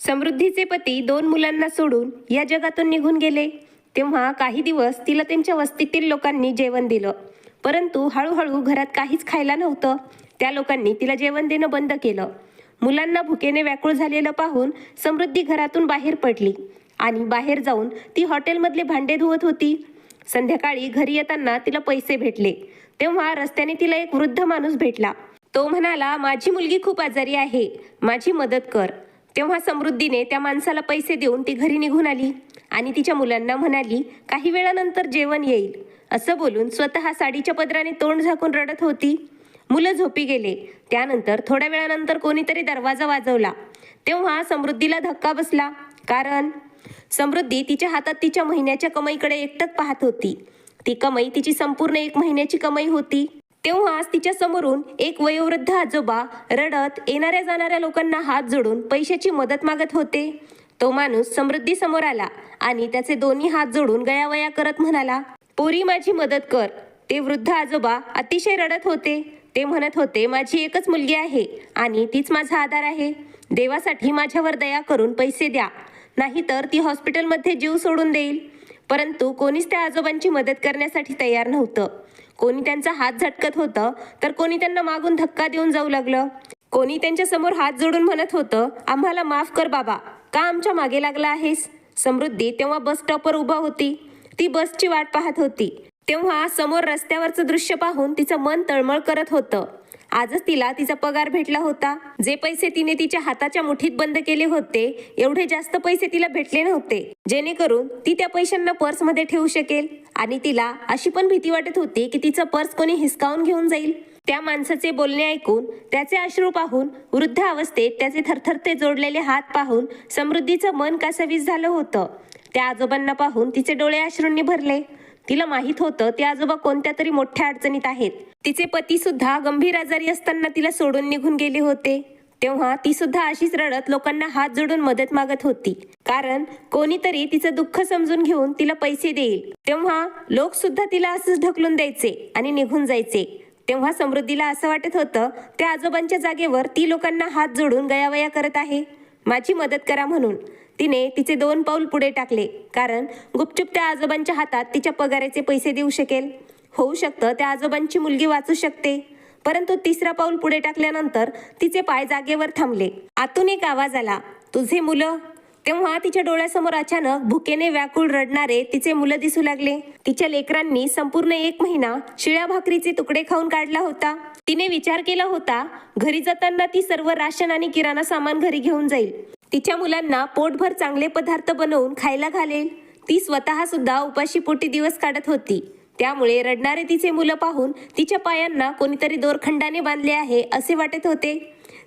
समृद्धीचे पती 2 मुलांना सोडून या जगातून निघून गेले तेव्हा काही दिवस तिला त्यांच्या वस्तीतील लोकांनी जेवण दिलं. परंतु हळूहळू घरात काहीच खायला नव्हतं. त्या लोकांनी तिला जेवण देणं बंद केलं. मुलांना भुकेने व्याकुळ झालेलं पाहून समृद्धी घरातून बाहेर पडली आणि बाहेर जाऊन ती हॉटेलमधले भांडे धुवत होती. संध्याकाळी घरी येताना तिला पैसे भेटले. तेव्हा रस्त्याने तिला एक वृद्ध माणूस भेटला. तो म्हणाला, माझी मुलगी खूप आजारी आहे, माझी मदत कर. तेव्हा समृद्धीने त्या माणसाला पैसे देऊन ती घरी निघून आली आणि तिच्या मुलांना म्हणाली, काही वेळानंतर जेवण येईल. असं बोलून स्वतः साडीच्या पदराने तोंड झाकून रडत होती. मुलं झोपी गेले. त्यानंतर थोड्या वेळानंतर कोणीतरी दरवाजा वाजवला. तेव्हा समृद्धीला धक्का बसला. कारण समृद्धी तिच्या हातात तिच्या महिन्याच्या कमाईकडे एकटक पाहत होती. ती कमाई तिची संपूर्ण 1 महिन्याची कमाई होती. तेव्हाच तिच्या समोरून एक वयोवृद्ध आजोबा रडत येणाऱ्या जाणाऱ्या लोकांना हात जोडून पैशाची मदत मागत होते. तो माणूस समृद्धी समोर आला आणि त्याचे दोन्ही हात जोडून गयावया करत म्हणाला, पोरी माझी मदत कर. ते वृद्ध आजोबा अतिशय रडत होते. ते म्हणत होते, माझी एकच मुलगी आहे आणि तीच माझा आधार आहे. देवासाठी माझ्यावर दया करून पैसे द्या, नाहीतर ती हॉस्पिटलमध्ये जीव सोडून देईल. परंतु कोणीच त्या आजोबांची मदत करण्यासाठी तयार नव्हतं. कोणी त्यांचा हात झटकत होतं, तर कोणी त्यांना मागून धक्का देऊन जाऊ लागलं. कोणी त्यांच्या समोर हात जोडून म्हणत होतं, आम्हाला माफ कर बाबा, का आमच्या मागे लागला आहेस. समृद्धी तेव्हा बस स्टॉपवर उभा होती. ती बसची वाट पाहत होती. तेव्हा समोर रस्त्यावरचं दृश्य पाहून तिचं मन तळमळ करत होतं. आजच तिला तिचा पगार भेटला होता. जे पैसे तिने तिच्या हाताच्या मुठीत बंद केले होते, एवढे जास्त पैसे तिला भेटले नव्हते, जेणेकरून ती त्या पैशांना पर्समध्ये ठेवू शकेल. आणि तिला अशी पण भीती वाटत होती की तिचं पर्स कोणी हिसकावून घेऊन जाईल. त्या माणसाचे बोलणे ऐकून, त्याचे अश्रू पाहून, वृद्ध अवस्थेत त्याचे थरथरते जोडलेले हात पाहून समृद्धीचं मन कासावीस झालं होतं. त्या आजोबांना पाहून तिचे डोळे अश्रूंनी भरले. तिला माहीत होतं ते आजोबा कोणत्या तरी मोठ्या अडचणीत आहेत. तिचे पती सुद्धा गंभीर आजारी असताना तिला सोडून निघून गेले होते. तेव्हा ती सुद्धा अशीच रडत लोकांना हात जोडून मदत मागत होती. कारण कोणीतरी तिचं दुःख समजून घेऊन तिला पैसे देईल. तेव्हा लोक सुद्धा तिला असंच ढकलून द्यायचे आणि निघून जायचे. तेव्हा समृद्धीला असं वाटत होतं, त्या आजोबांच्या जागेवर ती लोकांना हात जोडून गयावया करत आहे, माझी मदत करा म्हणून. तिने तिचे 2 पाऊल पुढे टाकले. कारण गुपचूप त्या आजोबांच्या हातात तिच्या पगाराचे पैसे देऊ शकेल. होऊ शकतं त्या आजोबांची मुलगी वाचू शकते. परंतु 3रा पाऊल पुढे टाकल्यानंतर तिचे पाय जागेवर थांबले. आतून एक आवाज आला, तुझे मुलं. तेव्हा तिच्या डोळ्यासमोर अचानक भुकेने व्याकुळ रडणारे तिचे मुलं दिसू लागले. तिच्या लेकरांनी संपूर्ण 1 महिना शिळ्या भाकरीचे तुकडे खाऊन काढला होता. तिने विचार केला होता, घरी जाताना ती सर्व राशन आणि किराणा सामान घरी घेऊन जाईल. तिच्या मुलांना पोटभर चांगले पदार्थ बनवून खायला घालेल. ती स्वतः सुद्धा उपाशी पोटी दिवस काढत होती. त्यामुळे रडणारे तिचे मुलं पाहून तिच्या पायांना कोणीतरी दोरखंडाने बांधले आहे असे वाटत होते.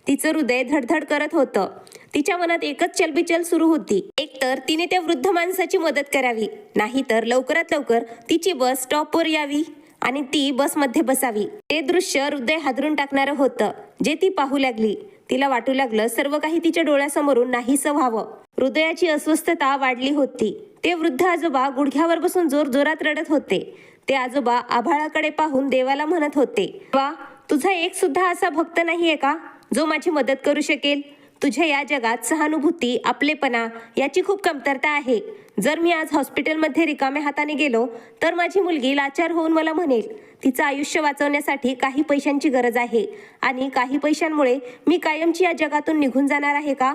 तिचं हृदय धडधड करत होतं. तिच्या मनात एकच चलबिचल सुरू होती. एकतर तिने त्या वृद्ध माणसाची मदत करावी, नाहीतर लवकरात लवकर तिची बस स्टॉपवर यावी आणि ती बसमध्ये बसावी. ते दृश्य हृदय हादरून टाकणारं होतं. जे ती पाहू लागली, तिला वाटू लागलं सर्व काही तिच्या डोळ्यासमोरून नाहीसं व्हावं. हृदयाची अस्वस्थता वाढली होती. ते वृद्ध आजोबा गुडघ्यावर बसून जोरजोरात रडत होते. ते आजोबा आभाळाकडे पाहून देवाला म्हणत होते, वा, तुझा एक सुद्धा असा भक्त नाहीये का जो माझी मदत करू शकेल. तुझ्या या जगात सहानुभूती, आपलेपणा याची खूप कमतरता आहे. जर मी आज हॉस्पिटलमध्ये रिकाम्या हाताने गेलो तर माझी मुलगी लाचार होऊन मला म्हणेल, तिचं आयुष्य वाचवण्यासाठी काही पैशांची गरज आहे आणि काही पैशांमुळे मी कायमची या जगातून निघून जाणार आहे का.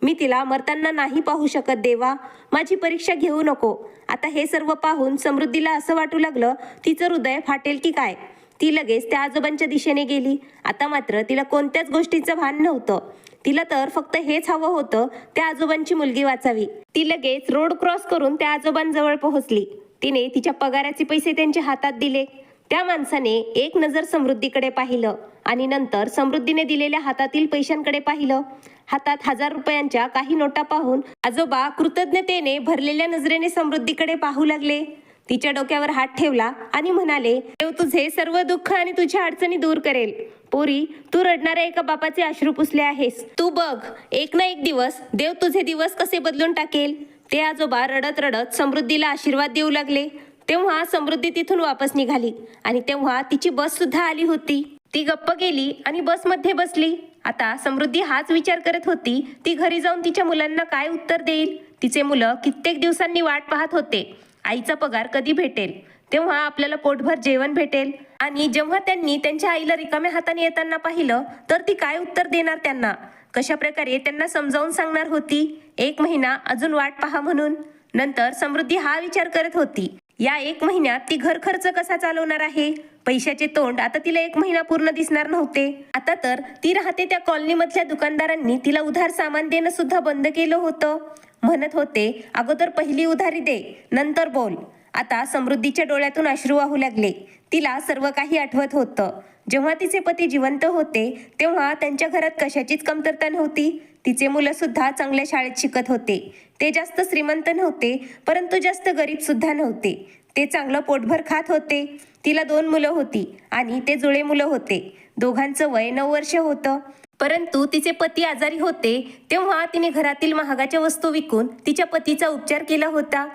मी तिला मरताना नाही पाहू शकत देवा, माझी परीक्षा घेऊ नको. आता हे सर्व पाहून समृद्धीला असं वाटू लागलं, तिचं हृदय फाटेल की काय. ती लगेच त्या आजोबांच्या दिशेने गेली. आता मात्र तिला कोणत्याच गोष्टीचं भान नव्हतं. तिला तर फक्त हेच हवं होतं, त्या आजोबांची मुलगी वाचावी. ती लगेच रोड क्रॉस करून त्या आजोबांजवळ पोहोचली. तिने तिच्या पगाराचे पैसे त्यांच्या हातात दिले. त्या माणसाने एक नजर समृद्धीकडे पाहिलं आणि नंतर समृद्धीने दिलेल्या हातातील पैशांकडे पाहिलं. हातात 1000 रुपयांच्या काही नोटा पाहून आजोबा कृतज्ञतेने भरलेल्या नजरेने समृद्धीकडे पाहू लागले. तिच्या डोक्यावर हात ठेवला आणि म्हणाले, देव तुझे सर्व दुःख आणि तुझ्या अडचणी दूर करेल. पोरी, तू रडणाऱ्या एका बापाचे अश्रू पुसले आहेस. तू बघ, एक ना एक दिवस देव तुझे दिवस कसे बदलून टाकेल. ते आजोबा रडत रडत समृद्धीला आशीर्वाद देऊ लागले. तेव्हा समृद्धी तिथून वापस निघाली आणि तेव्हा तिची बस सुद्धा आली होती. ती गप्प गेली आणि बसमध्ये बसली आता समृद्धी हाच विचार करत होती. ती घरी जाऊन तिच्या मुलांना काय उत्तर देईल. तिचे मुलं कित्येक दिवसांनी वाट पाहत होते. आईचा पगार कधी भेटेल, तेव्हा आपल्याला पोटभर जेवण भेटेल. आणि जेव्हा त्यांनी त्यांच्या आईला रिकाम्या हाताने येताना पाहिलं तर ती काय उत्तर देणार त्यांना, कशा प्रकारे त्यांना समजावून सांगणार होती. 1 महिना अजून वाट पहा म्हणून. नंतर समृद्धी हा विचार करत होती, या 1 महिन्यात ती घर खर्च कसा चालवणार आहे. पैशाचे तोंड आता तिला 1 महिना पूर्ण दिसणार नव्हते. आता तर ती राहते त्या कॉलनीमधल्या दुकानदारांनी तिला उधार सामान देणं सुद्धा बंद केलं होतं. म्हणत होते, अगोदर पहिली उधारी दे, नंतर बोल. आता समृद्धीच्या डोळ्यातून अश्रू वाहू लागले. तिला सर्व काही आठवत होतं. जेव्हा तिचे पती जिवंत होते तेव्हा त्यांच्या घरात कशाचीच कमतरता नव्हती. तिचे मुलं सुद्धा चांगल्या शाळेत शिकत होते. ते जास्त श्रीमंत नव्हते, परंतु जास्त गरीब सुद्धा नव्हते. ते चांगलं पोटभर खात होते. तिला 2 मुलं होती आणि ते जुळे मुलं होते. दोघांचं वय 9 वर्ष होतं. परंतु तिचे पती आजारी होते तेव्हा तिने घरातील महागाच्या वस्तू विकून तिच्या पतीचा उपचार केला होता.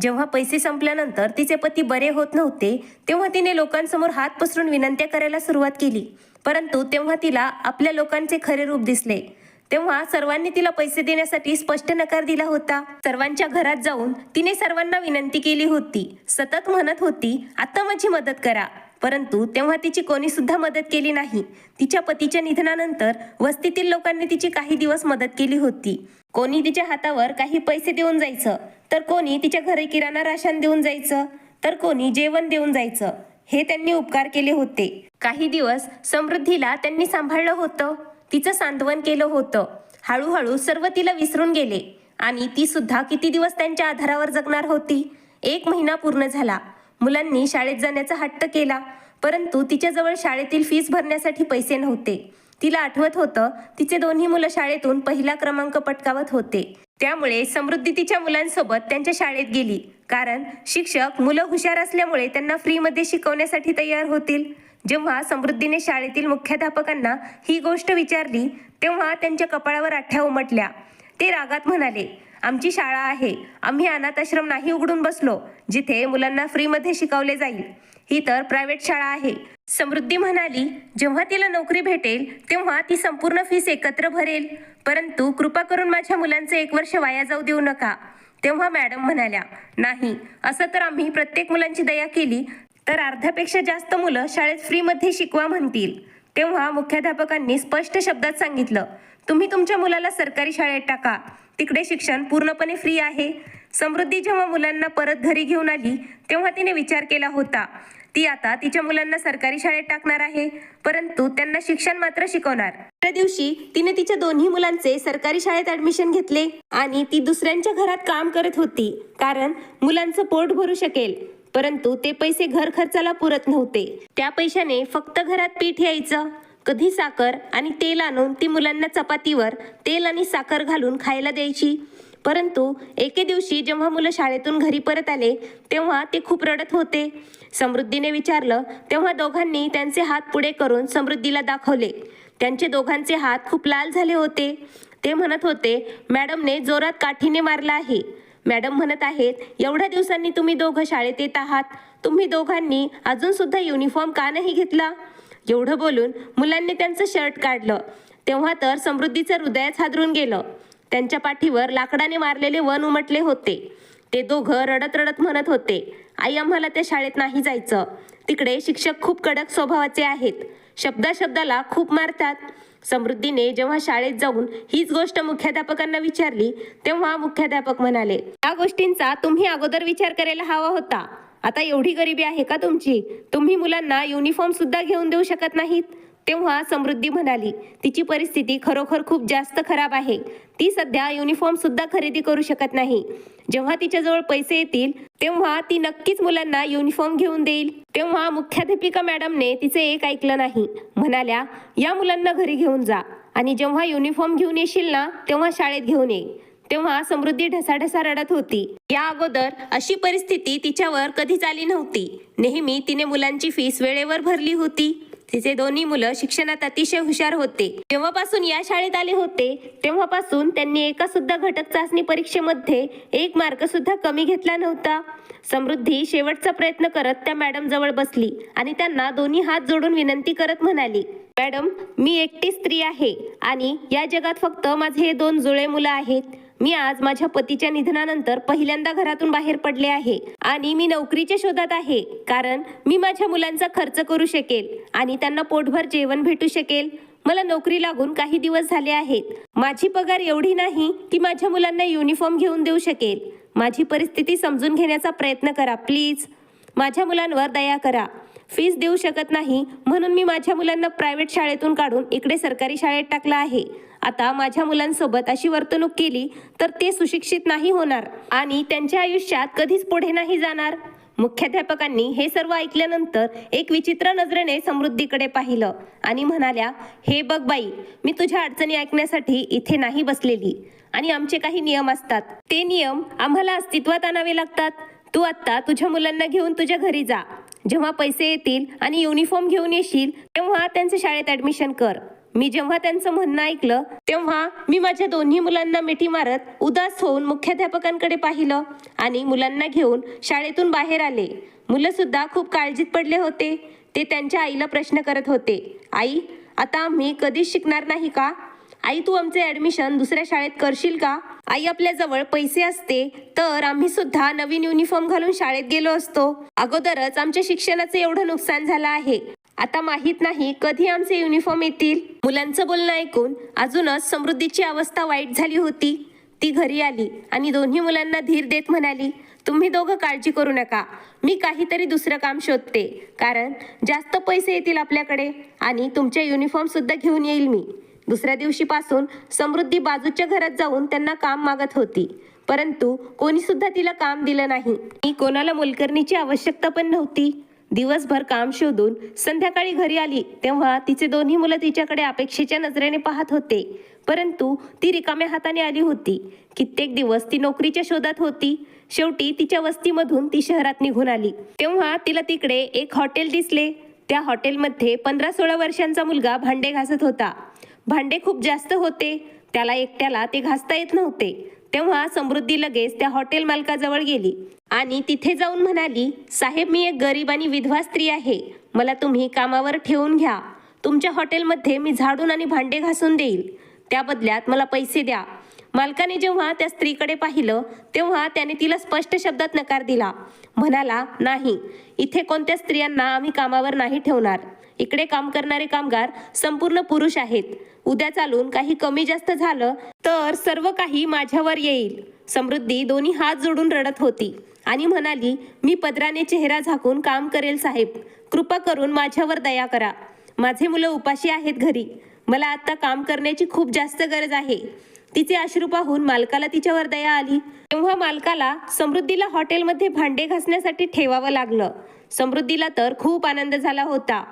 जेव्हा पैसे संपल्यानंतर तिचे पती बरे होत नव्हते तेव्हा तिने लोकांसमोर हात पसरून विनंत्या करायला सुरुवात केली. परंतु तेव्हा तिला आपल्या लोकांचे खरे रूप दिसले. तेव्हा सर्वांनी तिला पैसे देण्यासाठी स्पष्ट नकार दिला होता. सर्वांच्या घरात जाऊन तिने सर्वांना विनंती केली होती. सतत म्हणत होती, आता माझी मदत करा. परंतु तेव्हा तिची कोणी सुद्धा मदत केली नाही. तिच्या पतीच्या निधनानंतर वस्तीतील लोकांनी तिची काही दिवस मदत केली होती. कोणी तिच्या हातावर काही पैसे देऊन जायचं, तर कोणी तिच्या घरी किराणा राशन देऊन जायचं, तर कोणी जेवण देऊन जायचं. हे त्यांनी उपकार केले होते. काही दिवस समृद्धीला त्यांनी सांभाळलं होतं. तिचं सांत्वन केलं होतं. हळूहळू सर्व तिला विसरून गेले आणि ती सुद्धा किती दिवस त्यांच्या आधारावर जगणार होती. 1 महिना पूर्ण झाला. मुलांनी शाळेत जाण्याचा हट्ट केला, परंतु तिच्याजवळ शाळेतील फीस भरण्यासाठी पैसे नव्हते. तिला आठवत होतं, तिचे दोन्ही मुलं शाळेतून पहिला क्रमांक पटकावत होते. त्यामुळे समृद्धी तिच्या मुलांसोबत त्यांच्या शाळेत गेली. कारण शिक्षक मुलं हुशार असल्यामुळे त्यांना फ्रीमध्ये शिकवण्यासाठी तयार होतील. जेव्हा समृद्धीने शाळेतील मुख्याध्यापकांना ही गोष्ट विचारली तेव्हा त्यांच्या कपाळावर आठ्या उमटल्या. ते रागात म्हणाले, आमची शाळा आहे, आम्ही अनाथ आश्रम नाही उघडून बसलो जिथे मुलांना फ्रीमध्ये शिकवले जाईल. ही तर प्रायव्हेट शाळा आहे. समृद्धी म्हणाली, जेव्हा तिला नोकरी भेटेल तेव्हा ती संपूर्ण फीस एकत्र भरेल. परंतु कृपा करून माझ्या मुलांचे 1 वर्ष वाया जाऊ देऊ नका. तेव्हा मॅडम म्हणाल्या, नाही, असं तर आम्ही प्रत्येक मुलांची दया केली तर अर्ध्यापेक्षा जास्त मुलं शाळेत फ्रीमध्ये शिकवा म्हणतील. तेव्हा मुख्याध्यापकांनी स्पष्ट शब्दात सांगितलं, तुम्ही तुमच्या मुलाला सरकारी शाळेत टाका, तिकडे शिक्षण पूर्णपणे फ्री आहे. समृद्धी जेव्हा मुलांना परत घरी घेऊन आली तेव्हा तिने विचार केला होता, ती आता तिच्या मुलांना सरकारी शाळेत टाकणार आहे, परंतु त्यांना शिक्षण मात्र शिकवणार. त्या दिवशी तिने तिच्या दोन्ही मुलांचे सरकारी शाळेत ऍडमिशन घेतले आणि ती दुसऱ्यांच्या घरात काम करत होती, कारण मुलांचं पोट भरू शकेल. परंतु ते पैसे घर खर्चाला पुरत नव्हते. त्या पैशाने फक्त घरात पीठ यायचं. कधी साखर आणि तेल आणून ती मुलांना चपातीवर तेल आणि साखर घालून खायला द्यायची. परंतु एके दिवशी जेव्हा मुलं शाळेतून घरी परत आले तेव्हा ते खूप रडत होते. समृद्धीने विचारलं तेव्हा दोघांनी त्यांचे हात पुढे करून समृद्धीला दाखवले. त्यांचे दोघांचे हात खूप लाल झाले होते. ते म्हणत होते, मॅडमने जोरात काठीने मारला आहे. मॅडम म्हणत आहेत, एवढ्या दिवसांनी तुम्ही दोघं शाळेत येत आहात, तुम्ही दोघांनी अजून सुद्धा युनिफॉर्म का नाही घेतला. एवढं बोलून मुलांनी त्यांचं शर्ट काढलं. तेव्हा तर समृद्धीचं हृदयच हादरून गेलं. त्यांच्या पाठीवर लाकडाने मारलेले वन उमटले होते. ते दोघं रडत रडत म्हणत होते, आई, आम्हाला त्या शाळेत नाही जायचं. तिकडे शिक्षक खूप कडक स्वभावाचे आहेत, शब्दाला खूप मारतात. समृद्धीने जेव्हा शाळेत जाऊन हीच गोष्ट मुख्याध्यापकांना विचारली तेव्हा मुख्याध्यापक म्हणाले, या गोष्टींचा तुम्ही अगोदर विचार करायला हवा होता. आता एवढी गरिबी आहे का तुमची, तुम्ही मुलांना युनिफॉर्म सुद्धा घेऊन देऊ शकत नाहीत. तेव्हा समृद्धी म्हणाली, तिची परिस्थिती खरोखर खूप जास्त खराब आहे. ती सध्या युनिफॉर्म सुद्धा खरेदी करू शकत नाही. जेव्हा तिच्याजवळ पैसे येतील तेव्हा ती नक्कीच मुलांना युनिफॉर्म घेऊन देईल. तेव्हा मुख्याध्यापिका मॅडमने तिचे एक ऐकलं नाही. म्हणाल्या, या मुलांना घरी घेऊन जा आणि जेव्हा युनिफॉर्म घेऊन येशील ना तेव्हा शाळेत घेऊन ये. तेव्हा समृद्धी ढसाढसा रडत होती. या अगोदर अशी परिस्थिती तिच्यावर कधीच आली नव्हती. नेहमी तिने मुलांची फीस वेळेवर भरली होती. तिचे दोन्ही मुलं शिक्षणात अतिशय हुशार होते. जेव्हापासून या शाळेत आले होते तेव्हापासून त्यांनी एका सुद्धा घटक चाचणी परीक्षेमध्ये 1 मार्क सुद्धा कमी घेतला नव्हता. समृद्धी शेवटचा प्रयत्न करत त्या मॅडम जवळ बसली आणि त्यांना दोन्ही हात जोडून विनंती करत म्हणाली, मॅडम, मी एकटी स्त्री आहे आणि या जगात फक्त माझे 2 जुळे मुलं आहेत. मी आज माझ्या पतीच्या निधनानंतर पहिल्यांदा घरातून बाहेर पडले आहे आणि मी नोकरीच्या शोधात आहे, कारण मी माझ्या मुलांचा खर्च करू शकेल आणि त्यांना पोटभर जेवण भेटू शकेल. मला नोकरी लागून काही दिवस झाले आहेत. माझी पगार एवढी नाही की माझ्या मुलांना युनिफॉर्म घेऊन देऊ शकेल. माझी परिस्थिती समजून घेण्याचा प्रयत्न करा प्लीज. माझ्या मुलांवर दया करा. फीस देऊ शकत नाही म्हणून मी माझ्या मुलांना प्रायव्हेट शाळेतून काढून इकडे सरकारी शाळेत टाकलं आहे. आता माझ्या मुलांसोबत अशी वर्तणूक केली तर ते सुशिक्षित नाही होणार आणि त्यांच्या आयुष्यात कधीच पुढे नाही जाणार. मुख्याध्यापकांनी हे सर्व ऐकल्यानंतर एक विचित्र नजरेने समृद्धीकडे पाहिलं आणि म्हणाल्या, हे बघ बाई, मी तुझ्या अडचणी ऐकण्यासाठी इथे नाही बसलेली आणि आमचे काही नियम असतात. ते नियम आम्हाला अस्तित्वात आणावे लागतात. तू आत्ता तुझ्या मुलांना घेऊन तुझ्या घरी जा. जेव्हा पैसे येतील आणि युनिफॉर्म घेऊन येशील तेव्हा त्यांचं शाळेत ॲडमिशन कर. मी जेव्हा त्यांचं म्हणणं ऐकलं तेव्हा मी माझ्या दोन्ही मुलांना मिठी मारत उदास होऊन मुख्याध्यापकांकडे पाहिलं आणि मुलांना घेऊन शाळेतून बाहेर आले. मुलं सुद्धा खूप काळजीत पडले होते. ते त्यांच्या आईला प्रश्न करत होते, आई, आता आम्ही कधीच शिकणार नाही का? आई, तू आमचे ॲडमिशन दुसऱ्या शाळेत करशील का? आई, आपल्याजवळ पैसे असते तर आम्ही सुद्धा नवीन युनिफॉर्म घालून शाळेत गेलो असतो. अगोदरच आमच्या शिक्षणाचं एवढं नुकसान झालं आहे. आता माहित नाही कधी आमचे युनिफॉर्म येतील. मुलांचं बोलणं ऐकून अजूनच समृद्धीची अवस्था वाईट झाली होती. ती घरी आली आणि दोन्ही मुलांना धीर देत म्हणाली, तुम्ही दोघं काळजी करू नका. मी काहीतरी दुसरं काम शोधते, कारण जास्त पैसे येतील आपल्याकडे आणि तुमच्या युनिफॉर्म सुद्धा घेऊन येईल मी. दुसऱ्या दिवशीपासून समृद्धी बाजूच्या घरात जाऊन त्यांना काम मागत होती, परंतु कोणी सुद्धा तिला काम दिलं नाही. कोणाला मोलकरणीची आवश्यकता पण नव्हती. दिवसभर काम शोधून संध्याकाळी घरी आली तेव्हा तिचे दोन्ही मुलं तिच्याकडे अपेक्षेच्या नजरेने पाहत होते, परंतु ती रिकाम्या हाताने आली होती. कित्येक दिवस ती नोकरीच्या शोधात होती. शेवटी तिच्या वस्तीमधून ती शहरात निघून आली तेव्हा तिला तिकडे एक हॉटेल दिसले. त्या हॉटेलमध्ये 15-16 वर्षांचा मुलगा भांडे घासत होता. भांडे खूप जास्त होते, त्याला एकट्याला ते घासता येत नव्हते. तेव्हा समृद्धी लगेच त्या हॉटेल मालकाजवळ गेली आणि तिथे जाऊन म्हणाली, साहेब, मी एक गरीब आणि विधवा स्त्री आहे. मला तुम्ही कामावर ठेवून घ्या. तुमच्या हॉटेलमध्ये मी झाडून आणि भांडे घासून देईल. त्या बदल्यात मला पैसे द्या. मालकाने जेव्हा त्या स्त्रीकडे पाहिलं तेव्हा त्याने तिला स्पष्ट शब्दात नकार दिला. म्हणाला, नाही, इथे कोणत्या स्त्रियांना आम्ही कामावर नाही ठेवणार. इकडे काम करणारे कामगार संपूर्ण पुरुष आहेत. उद्या चालून काही कमी जास्त झालं तर सर्व काही माझ्यावर येईल. समृद्धी दोन्ही हात जोडून रडत होती आणि म्हणाली, मी पदराने चेहरा झाकून काम करेल साहेब. कृपा करून माझ्यावर दया करा. माझे मुलं उपाशी आहेत घरी. मला आता काम करण्याची खूप जास्त गरज आहे. तिचे अश्रू पाहून मालकाला तिच्यावर दया आली. तेव्हा मालकाला समृद्धीला हॉटेलमध्ये भांडे घासण्यासाठी ठेवावं लागलं. समृद्धीला तर खूप आनंद झाला होता.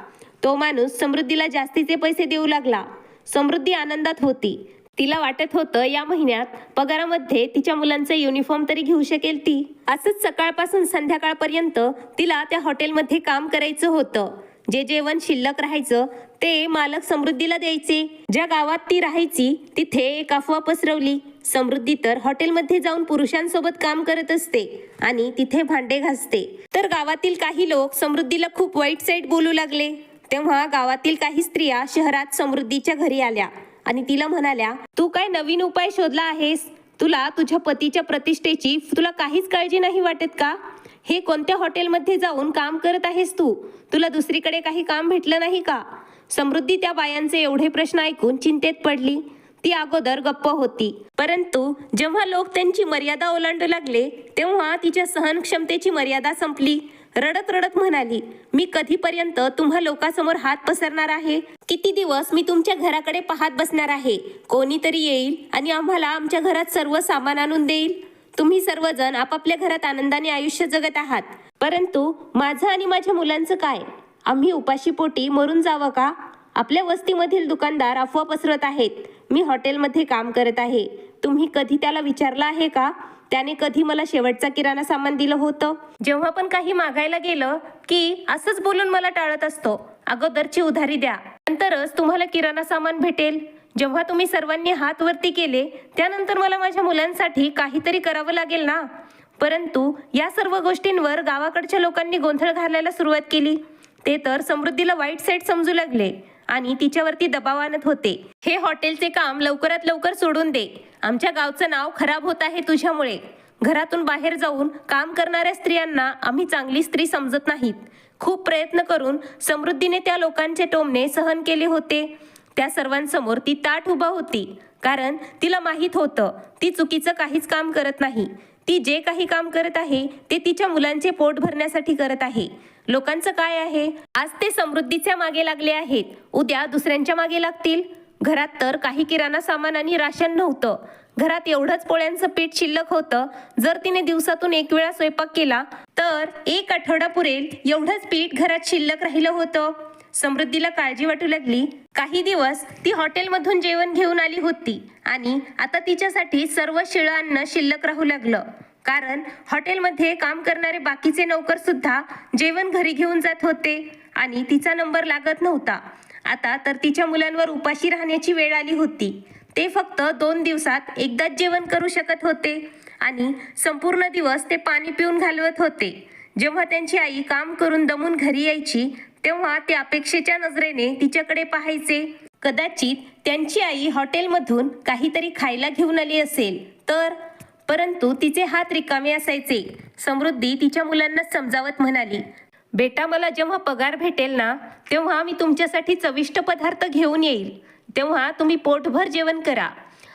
तो माणूस समृद्धीला जास्तीचे पैसे देऊ लागला. समृद्धी आनंदात होती. तिला वाटत होतं या महिन्यात पगारामध्ये तिच्या मुलांचे युनिफॉर्म तरी घेऊ शकेल ती. असंच सकाळपासून संध्याकाळपर्यंत तिला त्या हॉटेलमध्ये काम करायचं होतं. जे जेवण शिल्लक राहायचं ते मालक समृद्धीला द्यायचे. ज्या गावात ती राहायची तिथे एक अफवा पसरवली. समृद्धी तर हॉटेलमध्ये जाऊन पुरुषांसोबत काम करत असते आणि तिथे भांडे घासते. तर गावातील काही लोक समृद्धीला खूप वाईट साईड बोलू लागले. तेव्हा गावातील काही स्त्रिया शहरात समृद्धीच्या घरी आल्या आणि तिला म्हणाल्या, तू काय नवीन उपाय शोधला आहेस? तुला तुझ्या पतीच्या प्रतिष्ठेची तुला काहीच काळजी नाही वाटत का? हे कोणत्या हॉटेलमध्ये जाऊन काम करत आहेस तू? तुला दुसरीकडे काही काम भेटलं नाही का? समृद्धी त्या बायांचे एवढे प्रश्न ऐकून चिंतेत पडली. ती अगोदर गप्प होती, परंतु जेव्हा लोक त्यांची मर्यादा ओलांडू लागले तेव्हा तिच्या सहनक्षमतेची मर्यादा संपली. रडत रडत म्हणाली, मी कधीपर्यंत तुम्हा लोकांसमोर हात पसरणार आहे? किती दिवस मी तुमच्या घराकडे पाहत बसणार आहे? कोणीतरी येईल आणि आम्हाला आमच्या घरात सर्व सामान आणून देईल. तुम्ही सर्वजण आपापल्या घरात आनंदाने आयुष्य जगत आहात, परंतु माझं आणि माझ्या मुलांचं काय? आम्ही उपाशीपोटी मरून जावं का? आपल्या वस्तीमधील दुकानदार अफवा पसरत आहेत. मी हॉटेलमध्ये काम करत आहे. तुम्ही कधी त्याला विचारलं आहे का त्याने कधी मला शेवटचा किराणा सामान दिलं होतं? जेव्हा पण काही मागायला गेलं की असंच बोलून मला टाळत असतो. अगोदरची उधारी द्या, नंतरच तुम्हाला किराणा सामान भेटेल. जेव्हा तुम्ही सर्वांनी हात वरती केले त्यानंतर मला माझ्या मुलांसाठी काहीतरी करावं लागेल ना. परंतु या सर्व गोष्टींवर गावाकडच्या लोकांनी गोंधळ घालायला सुरुवात केली. ते तर समृद्धीला वाईट साईड समजू लागले आणि तिच्यावरती दबाव आणत होते. हे हॉटेलचे काम लवकरात लवकर सोडून दे. आमच्या गावचं नाव खराब होत आहे तुझ्यामुळे. घरातून बाहेर जाऊन काम करणाऱ्या स्त्रियांना आम्ही चांगली स्त्री समजत नाहीत. खूप प्रयत्न करून समृद्धीने त्या लोकांचे टोमणे सहन केले होते. त्या सर्वांसमोर ती ताठ उभा होती, कारण तिला माहीत होतं ती चुकीचं काहीच काम करत नाही. ती जे काही काम करत आहे ते तिच्या मुलांचे पोट भरण्यासाठी करत आहे. लोकांचं काय आहे, आज ते समृद्धीच्या मागे लागले आहेत, उद्या दुसऱ्यांच्या मागे लागतील. घरात तर काही किराणा सामान आणि राशन नव्हतं. घरात एवढंच पोळ्यांचं पीठ शिल्लक होतं. जर तिने दिवसातून एक वेळा स्वयंपाक केला तर एक आठवडा पुरेल एवढंच पीठ घरात शिल्लक राहिलं होतं. समृद्धीला काळजी वाटू लागली. काही दिवस ती हॉटेलमधून जेवण घेऊन आली होती आणि आता तिच्यासाठी सर्व शिळं अन्न शिल्लक राहू लागलं, कारण हॉटेलमध्ये काम करणारे बाकीचे नौकर सुद्धा जेवण घरी घेऊन जात होते आणि तिचा नंबर लागत नव्हता. आता तर तिच्या मुलांवर उपाशी राहण्याची वेळ आली होती. ते फक्त 2 दिवसात एकदाच जेवण करू शकत होते आणि संपूर्ण दिवस ते पाणी पिऊन घालवत होते. जेव्हा त्यांची आई काम करून दमून घरी यायची तेव्हा ते अपेक्षेच्या नजरेने तिच्याकडे पाहायचे. कदाचित त्यांची आई हॉटेलमधून काहीतरी खायला घेऊन आली असेल तर, परंतु तिचे हात रिकामे असायचे. समृद्धी तिच्या मुलांना समजावत म्हणाली, बेटा, मला जेव्हा पगार भेटेल ना तेव्हा मी तुमच्यासाठी चविष्ट पदार्थ घेऊन येईल. तेव्हा तुम्ही पोटभर जेवण करा.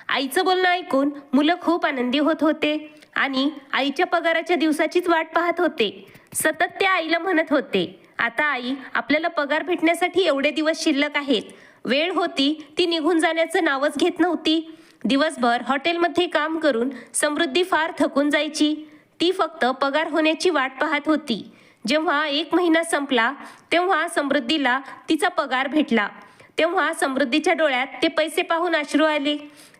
आईचं बोलणं ऐकून मुलं खूप आनंदी होत होते आणि आईच्या पगाराच्या दिवसाचीच वाट पाहत होते. सतत त्या आईला म्हणत होते, आता आई, आपल्याला पगार भेटण्यासाठी एवढे दिवस शिल्लक आहेत. वेळ होती ती निघून जाण्याचं नावच घेत नव्हती. दिवसभर हॉटेलमध्ये काम करून समृद्धी फार थकून जायची. ती फक्त पगार होण्याची वाट पाहत होती. जेव्हा 1 महिना संपला तेव्हा समृद्धीला तिचा पगार भेटला. तेव्हा समृद्धीच्या डोळ्यात ते पैसे पाहून अश्रू आले.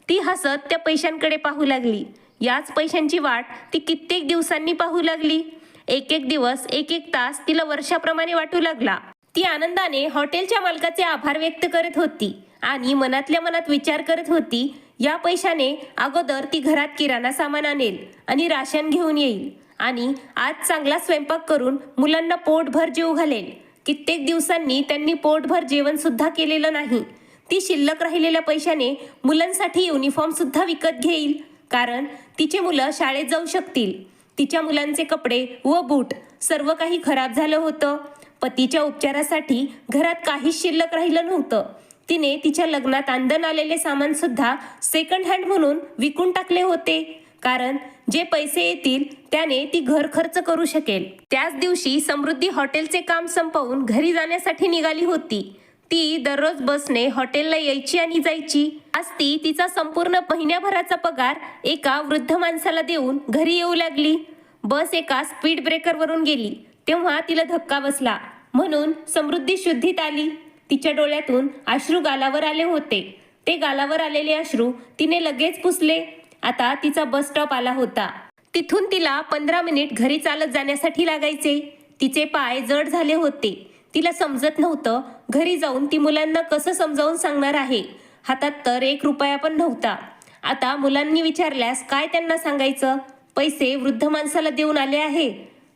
ती हसत त्या पैशांकडे पाहू लागली. याच पैशांची वाट ती कित्येक दिवसांनी पाहू लागली. एक एक दिवस, एक एक तास तिला वर्षाप्रमाणे वाटू लागला. ती आनंदाने हॉटेलच्या मालकाचे आभार व्यक्त करत होती आणि मनातल्या मनात विचार करत होती, या पैशाने अगोदर ती घरात किराणा सामान आणेल आणि राशन घेऊन येईल आणि आज चांगला स्वयंपाक करून मुलांना पोटभर जेवू घालेल. कित्येक दिवसांनी त्यांनी पोटभर जेवण सुद्धा केलेलं नाही. ती शिल्लक राहिलेल्या पैशाने मुलांसाठी युनिफॉर्म सुद्धा विकत घेईल, कारण तिचे मुलं शाळेत जाऊ शकतील. तिच्या मुलांचे कपडे व बूट सर्व काही खराब झालं होतं. पतीच्या उपचारासाठी घरात काहीच शिल्लक राहिलं नव्हतं. तिने तिच्या लग्नात आणून आलेले सामान सुद्धा सेकंड हँड म्हणून विकून टाकले होते, कारण जे पैसे येतील त्याने ती घर खर्च करू शकेल. त्याच दिवशी समृद्धी हॉटेलचे काम संपवून घरी जाण्यासाठी निघाली होती. ती दररोज बसने हॉटेलला यायची आणि जायची. आज ती तिचा संपूर्ण महिन्याभराचा पगार एका वृद्ध माणसाला देऊन घरी येऊ लागली. बस एका स्पीड ब्रेकरवरून गेली तेव्हा तिला धक्का बसला, म्हणून समृद्धी शुद्धीत आली. तिच्या डोळ्यातून अश्रू गालावर आले होते. ते गालावर आलेले अश्रू तिने लगेच पुसले. आता तिचा बस स्टॉप आला होता. तिथून तिला 15 मिनिट घरी चालत जाण्यासाठी लागायचे. तिचे पाय जड झाले होते. तिला समजत नव्हतं घरी जाऊन ती मुलांना कसं समजावून सांगणार आहे. हातात तर 1 रुपया पण नव्हता. आता मुलांनी विचारल्यास काय त्यांना सांगायचं? पैसे वृद्ध माणसाला देऊन आले आहे.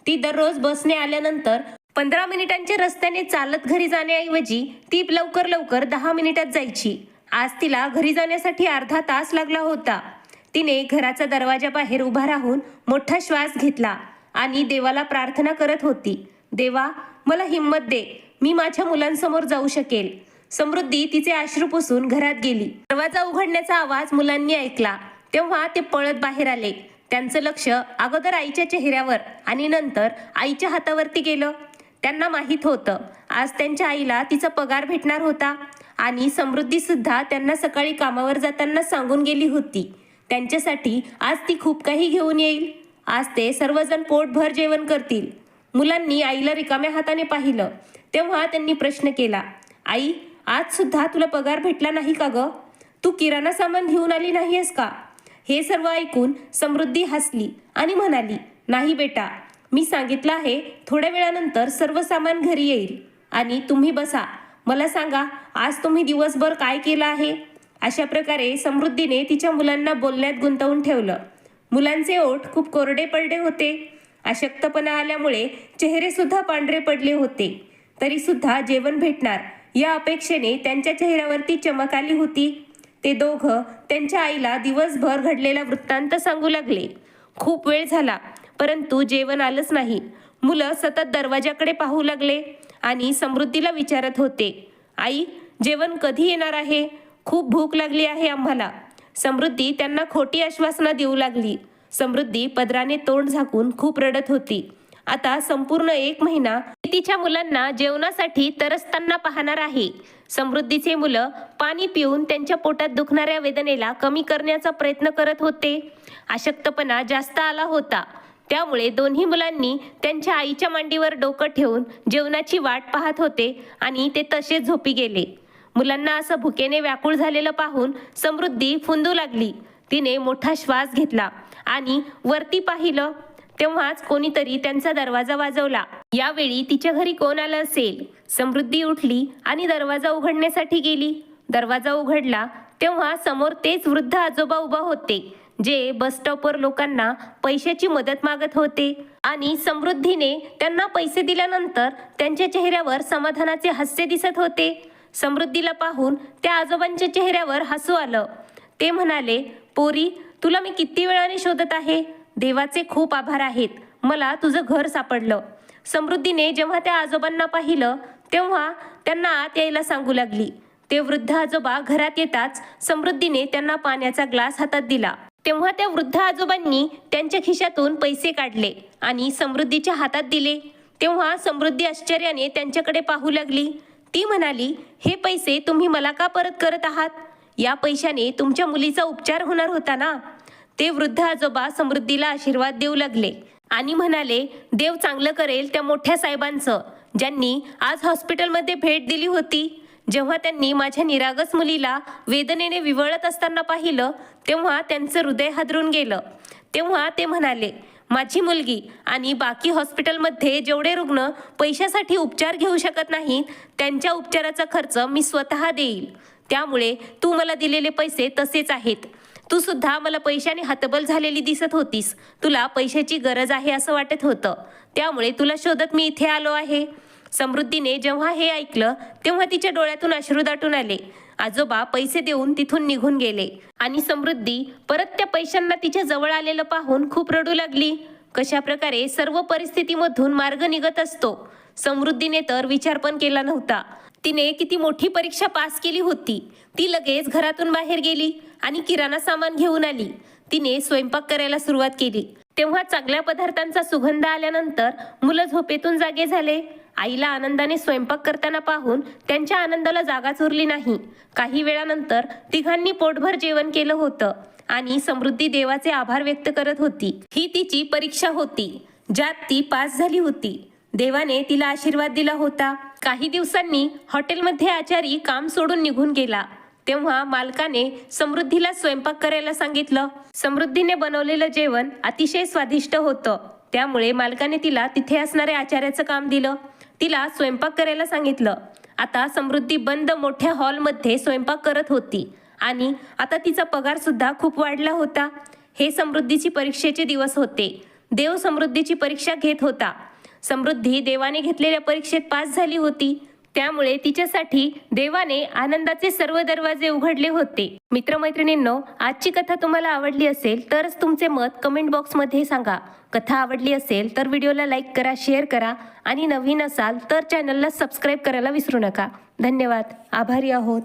ती दररोज बसने आल्यानंतर 15 मिनिटांच्या रस्त्याने चालत घरी जाण्याऐवजी ती लवकर लवकर 10 मिनिटात जायची. आज तिला घरी जाण्यासाठी अर्धा तास लागला होता. तिने घराचा दरवाजा बाहेर उभा राहून मोठा श्वास घेतला आणि देवाला प्रार्थना करत होती, देवा, मला हिम्मत दे, मी माझ्या मुलांसमोर जाऊ शकेल. समृद्धी तिचे अश्रू पुसून घरात गेली. दरवाजा उघडण्याचा आवाज मुलांनी ऐकला तेव्हा ते पळत बाहेर आले. त्यांचं लक्ष अगोदर आईच्या चेहऱ्यावर आणि नंतर आईच्या हातावरती गेलं. त्यांना माहीत होतं आज त्यांच्या आईला तिचा पगार भेटणार होता आणि समृद्धी सुद्धा त्यांना सकाळी कामावर जाताना सांगून गेली होती त्यांच्यासाठी आज ती खूप काही घेऊन येईल. आज ते सर्वजण पोटभर जेवण करतील. मुलांनी आईला रिकाम्या हाताने पाहिलं तेव्हा त्यांनी प्रश्न केला, आई, आज सुद्धा तुला पगार भेटला नाही का ग? तू किराणा सामान घेऊन आली नाहीयेस का? हे सर्व ऐकून समृद्धी हसली आणि म्हणाली, नाही बेटा, मी सांगितलं आहे थोड्या वेळानंतर सर्व सामान घरी येईल आणि तुम्ही बसा, मला सांगा आज तुम्ही दिवसभर काय केलं आहे. अशा प्रकारे समृद्धीने तिच्या मुलांना बोलण्यात गुंतवून ठेवलं. मुलांचे ओठ खूप कोरडे पडले होते. अशक्तपणा आल्यामुळे चेहरे सुद्धा पांढरे पडले होते. तरी सुद्धा जेवण भेटणार या अपेक्षेने त्यांच्या चेहऱ्यावरती चमक आली होती. ते दोघं त्यांच्या आईला दिवसभर घडलेला वृत्तांत सांगू लागले. खूप वेळ झाला, परंतु जेवण आलंच नाही. मुलं सतत दरवाजाकडे पाहू लागले आणि समृद्धीला विचारत होते, आई, जेवण कधी येणार आहे? खूप भूक लागली आहे आम्हाला. समृद्धी त्यांना खोटी आश्वासनं देऊ लागली. समृद्धी पदराने तोंड झाकून खूप रडत होती. आता संपूर्ण 1 महिना ती तिच्या मुलांना जेवणासाठी तरसताना पाहणार आहे. समृद्धीचे मुलं पाणी पिऊन त्यांच्या पोटात दुखणाऱ्या वेदनेला कमी करण्याचा प्रयत्न करत होते. अशक्तपणा जास्त आला होता. त्यामुळे दोन्ही मुलांनी त्यांच्या आईच्या मांडीवर डोकं ठेवून जेवणाची वाट पाहत होते आणि ते तसेच झोपी गेले. मुलांना असं भुकेने व्याकुळ झालेलं पाहून समृद्धी फुंदू लागली. तिने मोठा श्वास घेतला आणि वरती पाहिलं. तेव्हाच कोणीतरी त्यांचा दरवाजा वाजवला. यावेळी तिच्या घरी कोण आलं असेल? समृद्धी उठली आणि दरवाजा उघडण्यासाठी गेली. दरवाजा उघडला तेव्हा समोर तेच वृद्ध आजोबा उभा होते, जे बस स्टॉपवर लोकांना पैशाची मदत मागत होते. आणि समृद्धीने त्यांना पैसे दिल्यानंतर त्यांच्या चेहऱ्यावर समाधानाचे हास्य दिसत होते. समृद्धीला पाहून त्या आजोबांच्या चेहऱ्यावर हसू आलं. ते म्हणाले, पोरी, तुला मी किती वेळाने शोधत आहे. देवाचे खूप आभार आहेत, मला तुझं घर सापडलं. समृद्धीने जेव्हा त्या आजोबांना पाहिलं तेव्हा त्यांना आत यायला सांगू लागली. ते वृद्ध आजोबा घरात येताच समृद्धीने त्यांना पाण्याचा ग्लास हातात दिला. तेव्हा त्या वृद्ध आजोबांनी त्यांच्या खिशातून पैसे काढले आणि समृद्धीच्या हातात दिले. तेव्हा समृद्धी आश्चर्याने त्यांच्याकडे पाहू लागली. ती म्हणाली, हे पैसे तुम्ही मला का परत करत आहात? या पैशाने तुमच्या मुलीचा उपचार होणार होता ना. ते वृद्ध आजोबा समृद्धीला आशीर्वाद देऊ लागले आणि म्हणाले, देव चांगलं करेल त्या मोठ्या साहेबांचं, ज्यांनी आज हॉस्पिटलमध्ये भेट दिली होती. जेव्हा त्यांनी माझ्या निरागस मुलीला वेदनेने विव्हळत असताना पाहिलं तेव्हा त्यांचं हृदय हादरून गेलं. तेव्हा ते म्हणाले, माझी मुलगी आणि बाकी हॉस्पिटलमध्ये जेवढे रुग्ण पैशासाठी उपचार घेऊ शकत नाहीत, त्यांच्या उपचाराचा खर्च मी स्वतः देईल. त्यामुळे तू मला दिलेले पैसे तसेच आहेत. तू सुद्धा मला पैशाने हतबल झालेली दिसत होतीस. तुला पैशाची गरज आहे असं वाटत होतं. त्यामुळे तुला शोधत मी इथे आलो आहे. समृद्धीने जेव्हा हे ऐकलं तेव्हा तिच्या डोळ्यातून अश्रू दाटून आले. आजोबा पैसे देऊन तिथून निघून गेले आणि समृद्धी परत त्या पैशांना तिच्या जवळ आलेलं पाहून खूप रडू लागली. कशा प्रकारे सर्व परिस्थितीमधून मार्ग निघत असतो. समृद्धीने तर विचार पण केला नव्हता. तिने किती मोठी परीक्षा पास केली होती. ती लगेच घरातून बाहेर गेली आणि किराणा सामान घेऊन आली. तिने स्वयंपाक करायला सुरुवात केली. तेव्हा चांगल्या पदार्थांचा सुगंध आल्यानंतर मुलं झोपेतून जागे झाले. आईला आनंदाने स्वयंपाक करताना पाहून त्यांच्या आनंदाला जागाच उरली नाही. काही वेळानंतर तिघांनी पोटभर जेवण केलं होतं आणि समृद्धी देवाचे आभार व्यक्त करत होती. ही तिची परीक्षा होती, ज्यात ती पास झाली होती. देवाने तिला आशीर्वाद दिला होता. काही दिवसांनी हॉटेलमध्ये आचारी काम सोडून निघून गेला. तेव्हा मालकाने समृद्धीला स्वयंपाक करायला सांगितलं. समृद्धीने बनवलेलं जेवण अतिशय स्वादिष्ट होतं. त्यामुळे मालकाने तिला तिथे असणाऱ्या आचार्याचं काम दिलं. तिला स्वयंपाक करायला सांगितलं. आता समृद्धी बंद मोठ्या हॉलमध्ये स्वयंपाक करत होती आणि आता तिचा पगार सुद्धा खूप वाढला होता. हे समृद्धीची परीक्षेचे दिवस होते. देव समृद्धीची परीक्षा घेत होता. समृद्धी देवाने घेतलेल्या परीक्षेत पास झाली होती. त्यामुळे तिच्यासाठी देवाने आनंदाचे सर्व दरवाजे उघडले होते. मित्रमैत्रिणींनो, आजची कथा तुम्हाला आवडली असेल तरच तुमचे मत कमेंट बॉक्समध्ये सांगा. कथा आवडली असेल तर व्हिडिओला लाईक करा, शेअर करा आणि नवीन असाल तर चॅनलला सबस्क्राईब करायला विसरू नका. धन्यवाद. आभारी आहोत.